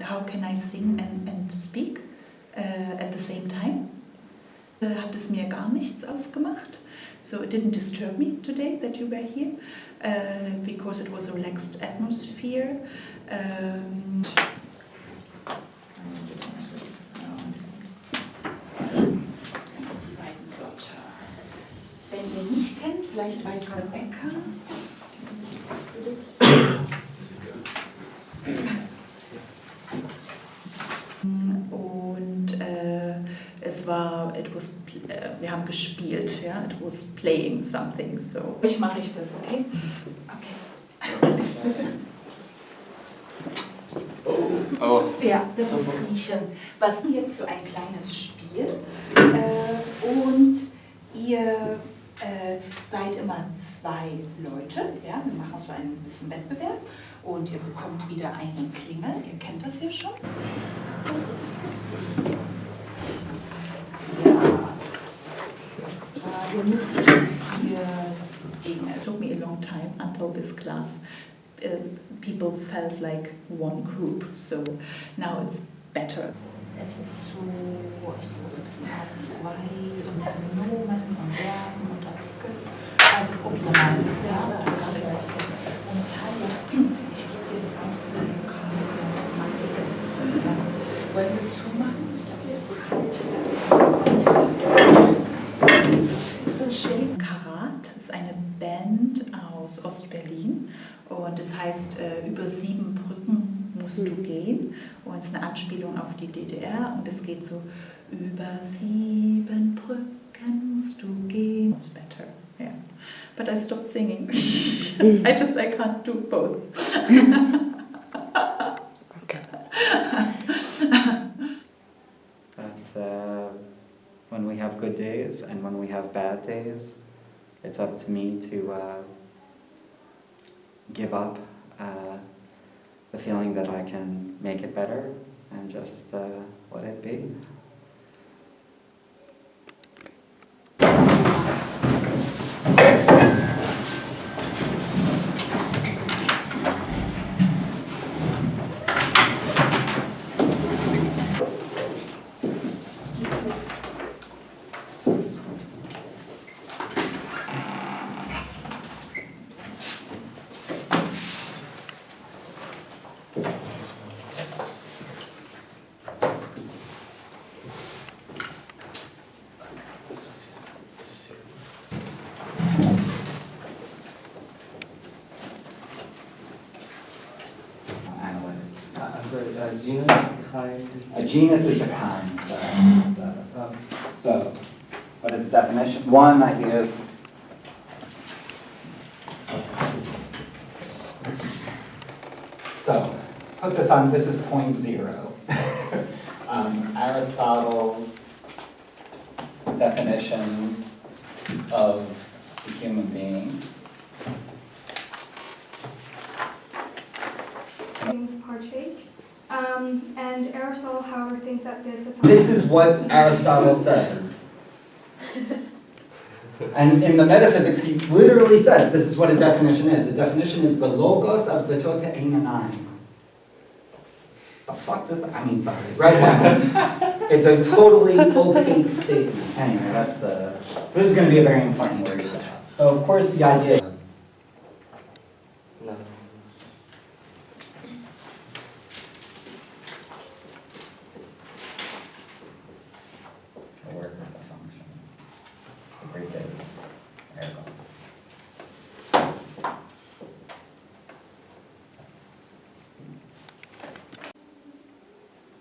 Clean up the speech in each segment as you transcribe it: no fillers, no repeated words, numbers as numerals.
how can I sing and speak at the same time? Hat es mir gar nichts ausgemacht. So it didn't disturb me today that you were here, because it was a relaxed atmosphere. Wenn ihr nicht kennt, vielleicht weiß Rebecca. Und wir haben gespielt, ja, it was playing something, so. Mache ich das, okay? Okay. Oh. Ja, das ist Griechen. Was jetzt so ein kleines Spiel und ihr seid immer 2 Leute, ja, wir machen so ein bisschen Wettbewerb und ihr bekommt wieder eine Klingel, ihr kennt das ja schon. Ja, ihr müsst 4 Dinge. It took me a long time until this class. People felt like one group, so now it's better. Es ist so, ich denke so ein bisschen A2 und Synomen und Verben und Artikel. Also probier mal. Ja, und Teile. Ich gebe dir das auch, das ist ein Artikel. Wollen wir zumachen? Ich glaube, es ist so kalt. Es sind Schweden. Karat ist eine Band aus Ostberlin und es heißt, über 7 Brücken musst du gehen, und es ist eine Anspielung auf die DDR und es geht so, über 7 Brücken musst du gehen. It's better, yeah. But I stopped singing. I can't do both. Okay. But when we have good days and when we have bad days, it's up to me to give up the feeling that I can make it better and just let it be. A genus, kind. A genus is a kind. So what is the definition? One idea is so put this on. This is point 0. Aristotle's definitions of the human being. Partake. And Aristotle, however, thinks that this is... This is what Aristotle says. And in the metaphysics, he literally says this is what a definition is. The definition is the logos of the tota einonai. The fuck does that? I mean, sorry. Right now, it's a totally opaque statement. Anyway, that's the... So this is going to be a very important word. So of course the idea... No. Work with the function. The Greek is ergo.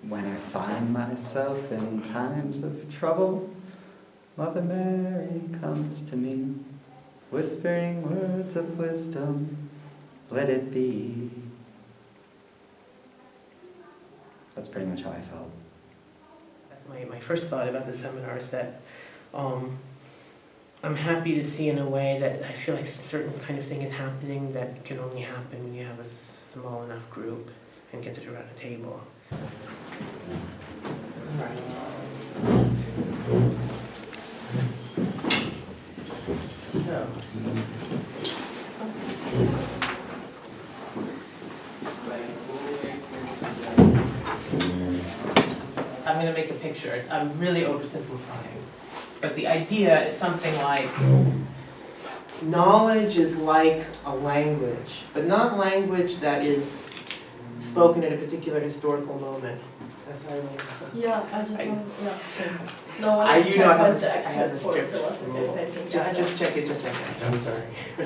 When I find myself in times of trouble, Mother Mary comes to me, whispering words of wisdom, let it be. That's pretty much how I felt. My first thought about the seminar is that I'm happy to see in a way that I feel like a certain kind of thing is happening that can only happen when you have a small enough group and get it around a table. I'm gonna make a picture. I'm really oversimplifying. But the idea is something like, knowledge is like a language, but not language that is spoken at a particular historical moment. That's how I like it. Yeah, I just I- want, yeah, sure. No, I I do check not have what's the- the I have the expert for script. philosophy. Just check it. I'm sorry.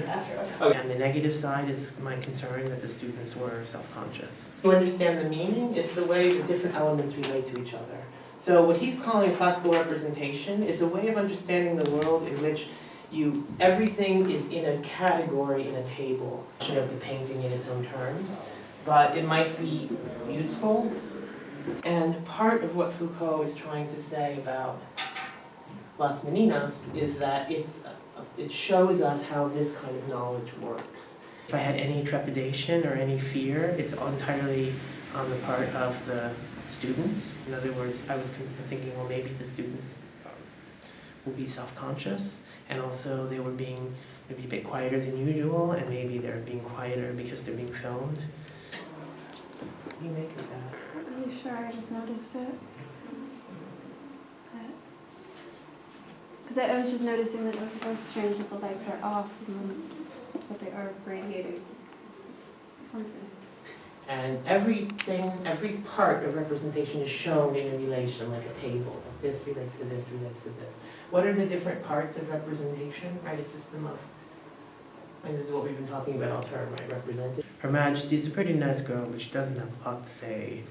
After, okay. Okay. And the negative side is my concern that the students were self-conscious. To understand the meaning is the way the different elements relate to each other. So what he's calling classical representation is a way of understanding the world in which everything is in a category in a table of the painting in its own terms, but it might be useful. And part of what Foucault is trying to say about Las Meninas is that it shows us how this kind of knowledge works. If I had any trepidation or any fear, it's entirely on the part of the students. In other words, I was thinking, well, maybe the students will be self-conscious, and also they were being maybe a bit quieter than usual, and maybe they're being quieter because they're being filmed. What do you make of that? Are you sure? I just noticed it. Because I was just noticing that it was like strange that the lights are off the moment, but they are radiating something. And every part of representation is shown in a relation, like a table. This relates to this, relates to this. What are the different parts of representation, right? A system of, and this is what we've been talking about all term, right? Represented. Her Majesty's a pretty nice girl, but she doesn't have a lot to say.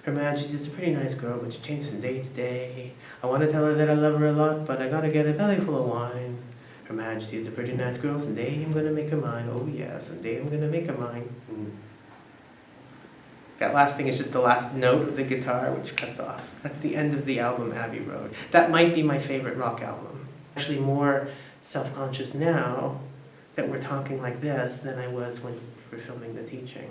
Her Majesty's a pretty nice girl, but she changes from day to day. I want to tell her that I love her a lot, but I gotta get a belly full of wine. Her Majesty's a pretty nice girl, someday I'm gonna make her mine. Oh yeah, someday I'm gonna make her mine. That last thing is just the last note of the guitar, which cuts off. That's the end of the album, Abbey Road. That might be my favorite rock album. Actually more self-conscious now that we're talking like this than I was when we were filming the teaching.